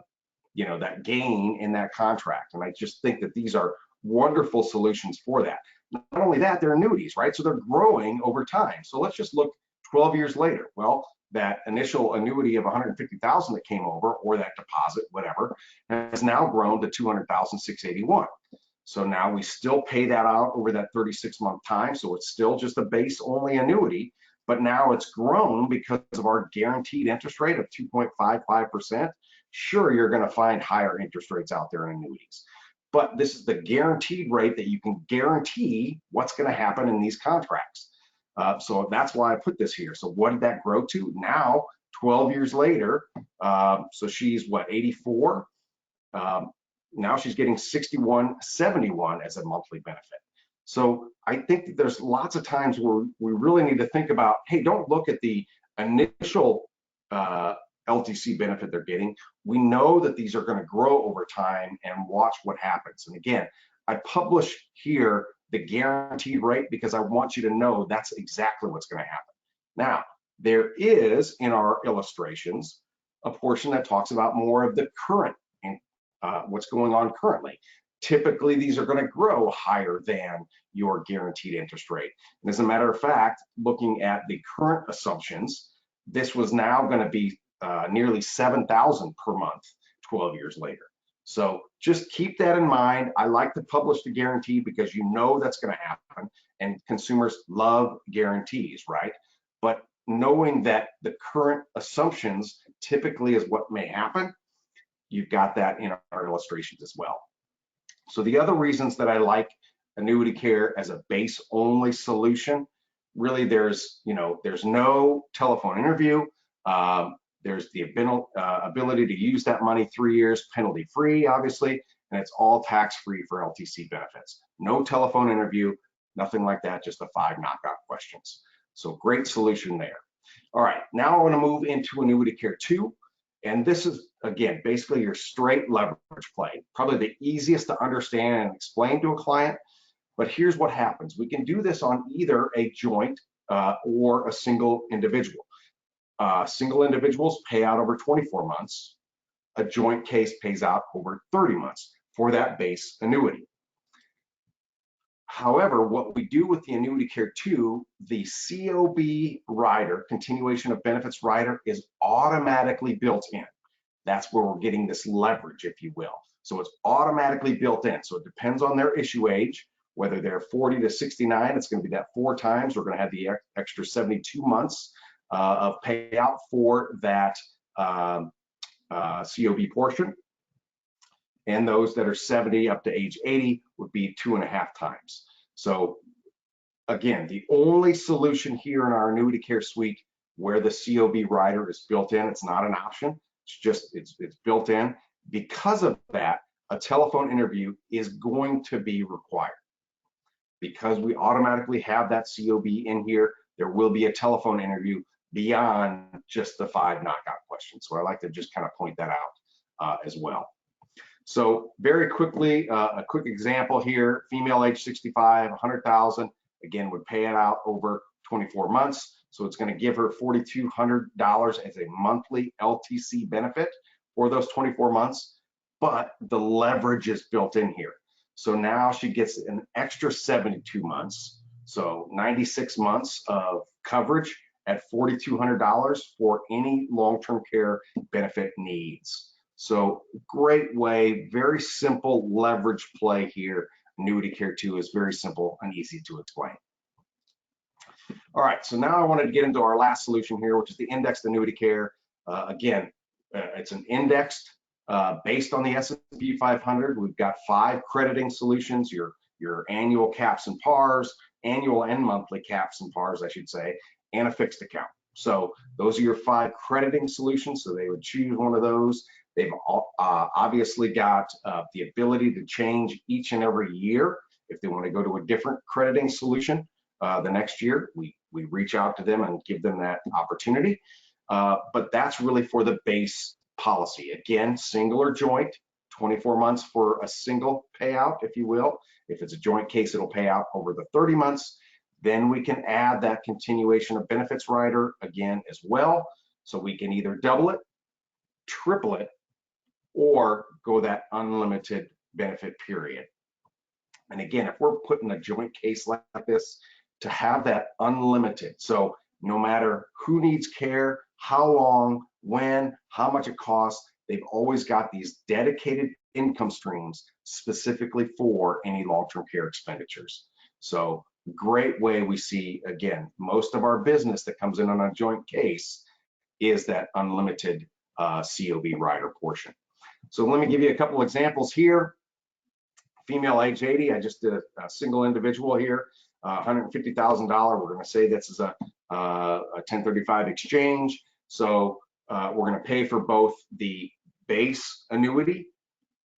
gain in that contract. And I just think that these are wonderful solutions for that. Not only that, they're annuities, right? So they're growing over time. So let's just look 12 years later. Well, that initial annuity of 150,000 that came over, or that deposit, whatever, has now grown to 200,681. So now we still pay that out over that 36-month time. So it's still just a base only annuity, but now it's grown because of our guaranteed interest rate of 2.55%. Sure, you're going to find higher interest rates out there in annuities, but this is the guaranteed rate that you can guarantee what's going to happen in these contracts. So that's why I put this here. So what did that grow to? Now, 12 years later, so she's what, 84? Now she's getting 6171 as a monthly benefit. So I think that there's lots of times where we really need to think about, hey, don't look at the initial LTC benefit they're getting. We know that these are going to grow over time, and watch what happens. And again, I publish here the guaranteed rate because I want you to know that's exactly what's going to happen. Now, there is in our illustrations a portion that talks about more of the current and what's going on currently. Typically, these are going to grow higher than your guaranteed interest rate. And as a matter of fact, looking at the current assumptions, this was now going to be nearly $7,000 per month 12 years later. So just keep that in mind. I like to publish the guarantee because you know that's going to happen, and consumers love guarantees, right? But knowing that the current assumptions typically is what may happen, you've got that in our illustrations as well. So the other reasons that I like annuity care as a base only solution, really there's no telephone interview. There's the ability to use that money 3 years penalty free, obviously, and it's all tax free for LTC benefits. No telephone interview, nothing like that, just the 5 knockout questions. So great solution there. All right, now I want to move into annuity care 2. And this is, again, basically your straight leverage play, probably the easiest to understand and explain to a client. But here's what happens. We can do this on either a joint or a single individual. Single individuals pay out over 24 months. A joint case pays out over 30 months for that base annuity. However, what we do with the annuity care 2, the COB rider, continuation of benefits rider, is automatically built in. That's where we're getting this leverage, if you will. So it's automatically built in. So it depends on their issue age, whether they're 40 to 69, it's going to be that 4 times. We're going to have the extra 72 months of payout for that COB portion. And those that are 70 up to age 80 would be 2.5 times. So again, the only solution here in our annuity care suite where the COB rider is built in, it's not an option, it's built in. Because of that, a telephone interview is going to be required. Because we automatically have that COB in here, there will be a telephone interview beyond just the 5 knockout questions. So I like to just kind of point that out as well. So very quickly, a quick example here, female age 65, 100,000, again, would pay it out over 24 months. So it's going to give her $4,200 as a monthly LTC benefit for those 24 months, but the leverage is built in here. So now she gets an extra 72 months, so 96 months of coverage at $4,200 for any long-term care benefit needs. So great way, very simple leverage play here. Annuity care 2 is very simple and easy to explain. All right, so now I wanted to get into our last solution here, which is the indexed annuity care. Again, it's an indexed based on the S&P 500. We've got 5 crediting solutions, your annual caps and pars, annual and monthly caps and pars, I should say, and a fixed account. So those are your 5 crediting solutions. So they would choose one of those. They've obviously got the ability to change each and every year. If they want to go to a different crediting solution the next year, we reach out to them and give them that opportunity. But that's really for the base policy. Again, single or joint, 24 months for a single payout, if you will. If it's a joint case, it'll pay out over the 30 months. Then we can add that continuation of benefits rider again as well. So we can either double it, triple it, or go that unlimited benefit period. And again, if we're putting a joint case like this, to have that unlimited, so no matter who needs care, how long, when, how much it costs, they've always got these dedicated income streams specifically for any long-term care expenditures. So great way we see, again, most of our business that comes in on a joint case is that unlimited COB rider portion. So let me give you a couple examples here. Female age 80, I just did a single individual here, $150,000. We're going to say this is a 1035 exchange. So we're going to pay for both the base annuity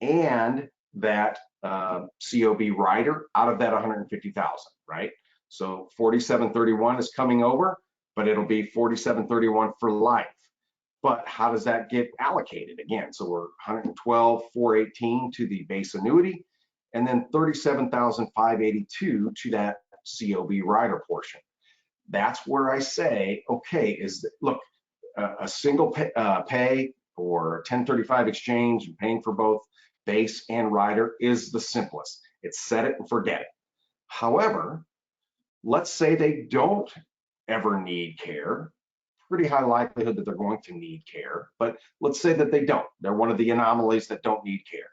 and that COB rider out of that 150,000, right? So 4731 is coming over, but it'll be 4731 for life. But how does that get allocated? Again, so we're 112,418 to the base annuity, and then 37,582 to that COB rider portion. That's where I say, okay, look, a single pay or 1035 exchange and paying for both base and rider is the simplest. It's set it and forget it. However, let's say they don't ever need care. Pretty high likelihood that they're going to need care, but let's say that they don't. They're one of the anomalies that don't need care.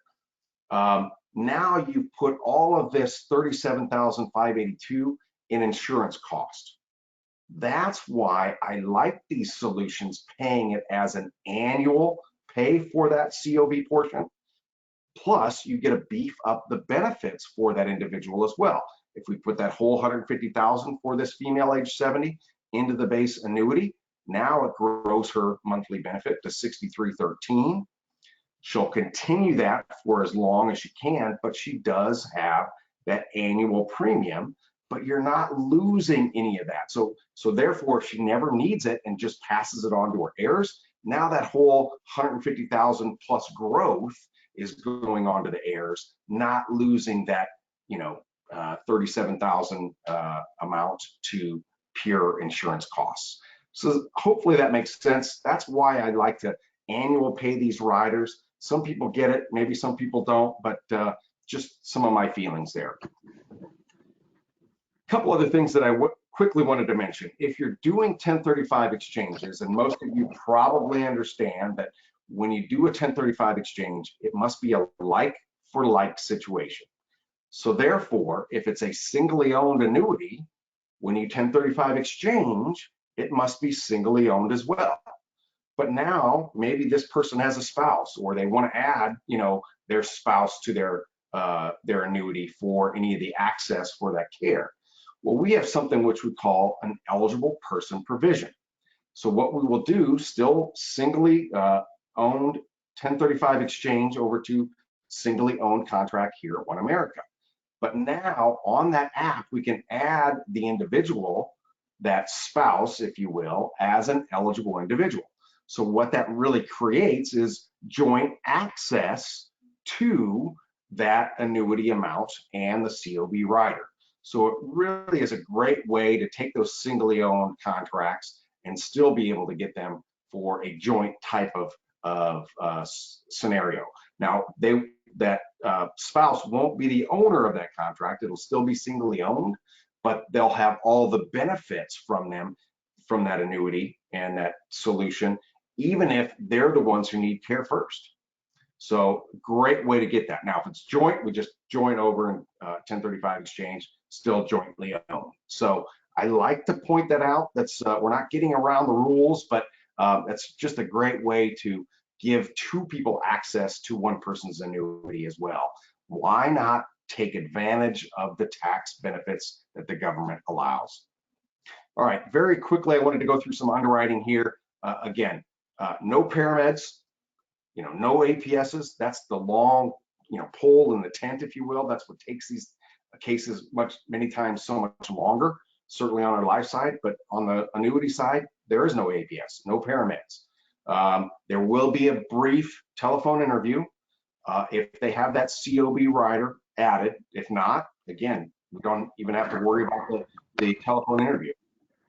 Now you put all of this 37,582 in insurance cost. That's why I like these solutions, paying it as an annual pay for that COB portion. Plus, you get to beef up the benefits for that individual as well. If we put that whole 150,000 for this female age 70 into the base annuity, now it grows her monthly benefit to 6313. She'll continue that for as long as she can, but she does have that annual premium, but you're not losing any of that. So therefore, if she never needs it and just passes it on to her heirs, now that whole 150,000 plus growth is going on to the heirs, not losing that, 37,000 amount to pure insurance costs. So hopefully that makes sense. That's why I like to annual pay these riders. Some people get it, maybe some people don't, but just some of my feelings there. A couple other things that I quickly wanted to mention. If you're doing 1035 exchanges, and most of you probably understand that when you do a 1035 exchange, it must be a like for like situation. So therefore, if it's a singly owned annuity, when you 1035 exchange, it must be singly owned as well. But now maybe this person has a spouse, or they want to add, their spouse to their annuity for any of the access for that care. Well, we have something which we call an eligible person provision. So what we will do, still singly owned 1035 exchange over to singly owned contract here at One America. But now on that app, we can add the individual, that spouse, if you will, as an eligible individual. So what that really creates is joint access to that annuity amount and the COB rider. So it really is a great way to take those singly owned contracts and still be able to get them for a joint type of scenario. Now, that spouse won't be the owner of that contract. It'll still be singly owned, but they'll have all the benefits from that annuity and that solution, even if they're the ones who need care first. So great way to get that. Now, if it's joint, we just join over in 1035 exchange, still jointly owned. So I like to point that out. That's we're not getting around the rules, but that's just a great way to give two people access to one person's annuity as well. Why not take advantage of the tax benefits that the government allows? All right, very quickly, I wanted to go through some underwriting here. Again, no parameds, no APSs. That's the long, pole in the tent, if you will. That's what takes these cases many times so much longer, certainly on our life side, but on the annuity side, there is no APS, no parameds. There will be a brief telephone interview if they have that COB rider added. If not, again, we don't even have to worry about the telephone interview.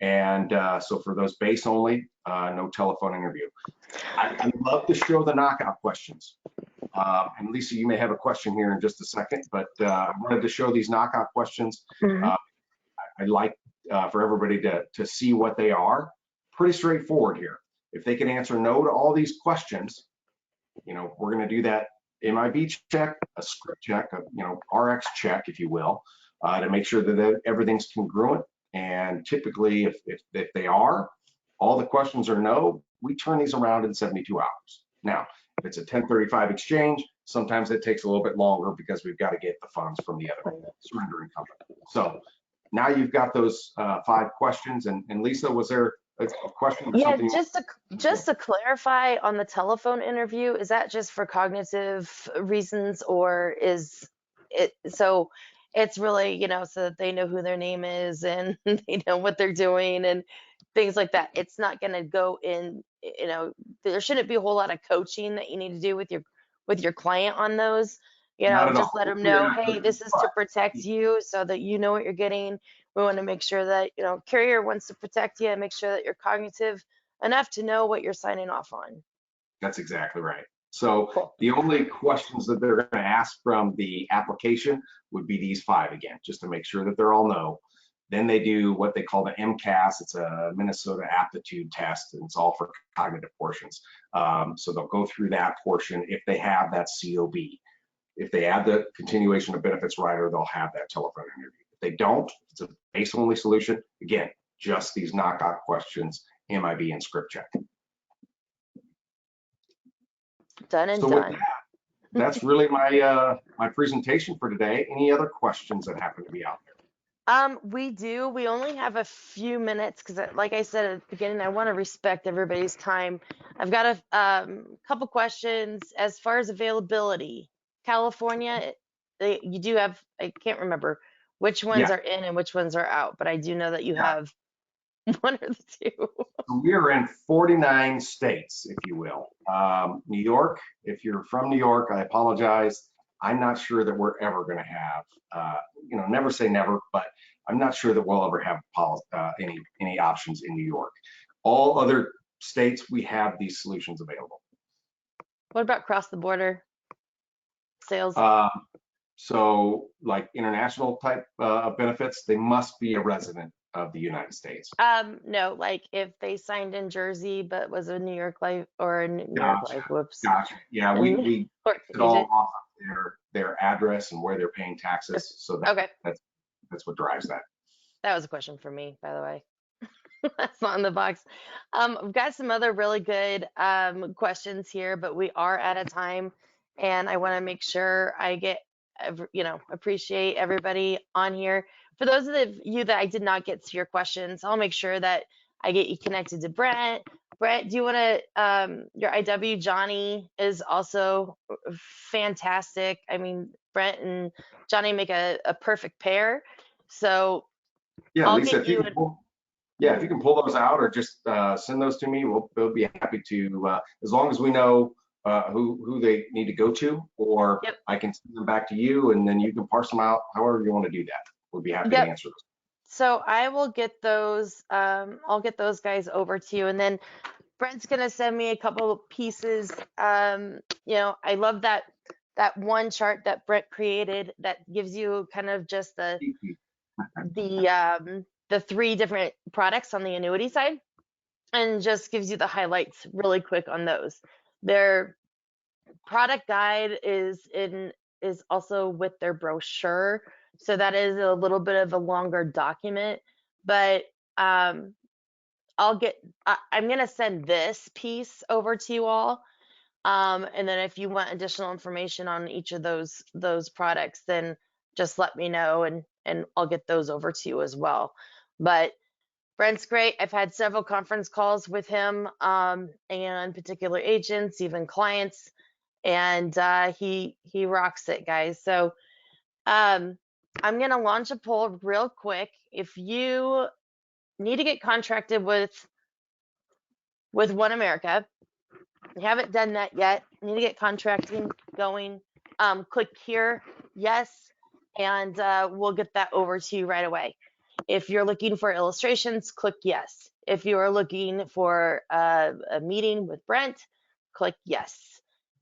And so for those base only, no telephone interview. I love to show the knockout questions. And Lisa, you may have a question here in just a second, but I wanted to show these knockout questions. I'd like for everybody to see what they are. Pretty straightforward here. If they can answer no to all these questions, we're going to do that MIB check, a script check, a RX check, if you will, to make sure that everything's congruent. And typically, if they are, all the questions are no, we turn these around in 72 hours. Now, if it's a 1035 exchange, sometimes it takes a little bit longer because we've got to get the funds from the other surrendering company. So now you've got those 5 questions. And Lisa, was there a question? Or Yeah, something? just to clarify on the telephone interview, is that just for cognitive reasons, or is it so it's really, so that they know who their name is and they know what they're doing and things like that? It's not going to go in, there shouldn't be a whole lot of coaching that you need to do with your client on those. Not at just all. let them We are know, not hey, looking this is for to fraud. protect you so that you know what you're getting. We want to make sure that, carrier wants to protect you and make sure that you're cognitive enough to know what you're signing off on. That's exactly right. So Cool. the only questions that they're going to ask from the application would be these 5 again, just to make sure that they're all no. Then they do what they call the MCAS. It's a Minnesota aptitude test, and it's all for cognitive portions. So they'll go through that portion if they have that COB. If they add the continuation of benefits rider, they'll have that telephone interview. If they don't, it's a base only solution. Again, just these knockout questions, MIB and script check. Done and So with done. that, that's really my presentation for today. Any other questions that happen to be out there? We do. We only have a few minutes because, like I said at the beginning, I want to respect everybody's time. I've got a couple questions as far as availability. California, you do have, I can't remember which ones Yeah, are in and which ones are out, but I do know that you yeah. have one or the two. So we are in 49 states, if you will. New York, if you're from New York, I apologize. I'm not sure that we're ever going to have, never say never, but I'm not sure that we'll ever have any options in New York. All other states, we have these solutions available. What about cross the border sales? So like international type of benefits, they must be a resident of the United States. No, like if they signed in Jersey but was a New York Life or a New York Gotcha. Life, whoops. Gotcha. Yeah, And we New York it agent. all off of their address and where they're paying taxes. So Okay. that's what drives that. That was a question for me, by the way. That's not in the box. I've got some other really good questions here, but we are out of time, and I want to make sure I get, appreciate everybody on here. For those of you that I did not get to your questions, I'll make sure that I get you connected to Brent. Brent, do you want to, your IW, Johnny is also fantastic. I mean, Brent and Johnny make a perfect pair. So Yeah, I'll Lisa, get if you you. can if you can pull those out or just send those to me, we'll be happy to, as long as we know who they need to go to, or Yep. I can send them back to you and then you can parse them out however you want to do that. We'll be happy to Yep. answer those. So I will get those, I'll get those guys over to you. And then Brent's gonna send me a couple of pieces. I love that one chart that Brent created that gives you kind of just the 3 different products on the annuity side and just gives you the highlights really quick on those. Their product guide is also with their brochure. So that is a little bit of a longer document, but I'm going to send this piece over to you all. And then if you want additional information on each of those products, then just let me know and I'll get those over to you as well. But Brent's great. I've had several conference calls with him, and particular agents, even clients, and he rocks it, guys. So I'm gonna launch a poll real quick. If you need to get contracted with One America, you haven't done that yet, need to get contracting going, click here, yes, and we'll get that over to you right away. If you're looking for illustrations, click yes. If you are looking for a meeting with Brent, click yes.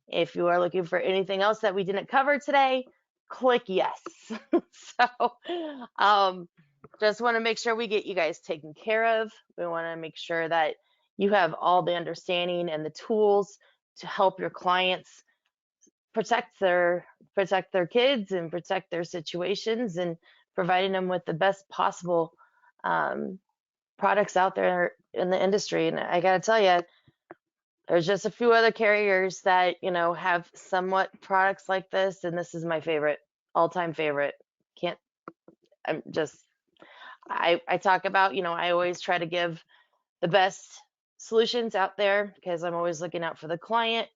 If you are looking for anything else that we didn't cover today, click yes. So just want to make sure we get you guys taken care of. We want to make sure that you have all the understanding and the tools to help your clients protect their kids and protect their situations and providing them with the best possible products out there in the industry. And I got to tell you, there's just a few other carriers that have somewhat products like this, and this is my favorite, all-time favorite. Can't I'm just I talk about, I always try to give the best solutions out there because I'm always looking out for the client,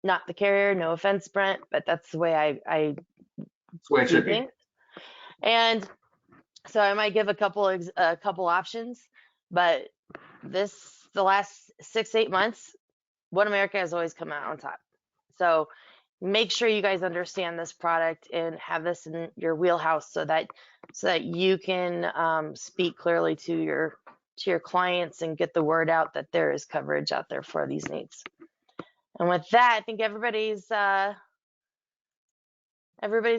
not the carrier. No offense, Brent, but that's the way I That's the way it do should be. things. And so I might give a couple options, but the last 6-8 months, One America has always come out on top. So make sure you guys understand this product and have this in your wheelhouse so that you can speak clearly to your clients and get the word out that there is coverage out there for these needs. And with that, I think everybody's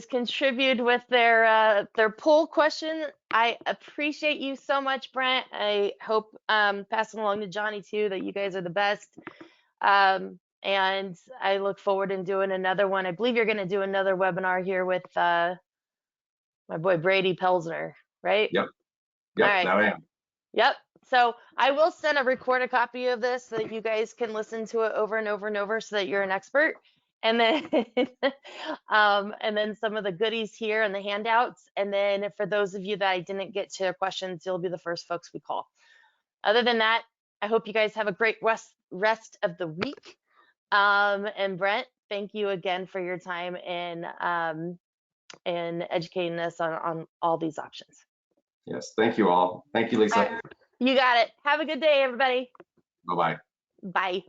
contributed with their poll question. I appreciate you so much, Brent. I hope passing along to Johnny too that you guys are the best. And I look forward to doing another one. I believe you're going to do another webinar here with my boy Brady Pelsner, right? Yep. All right. That I am. Yep. So I will send a recorded copy of this so that you guys can listen to it over and over and over so that you're an expert. And then and then some of the goodies here and the handouts. And then for those of you that I didn't get to their questions, you'll be the first folks we call. Other than that, I hope you guys have a great rest of the week. And Brent, thank you again for your time and educating us on all these options. Yes, thank you all. Thank you, Lisa. You got it. Have a good day, everybody. Bye-bye. Bye.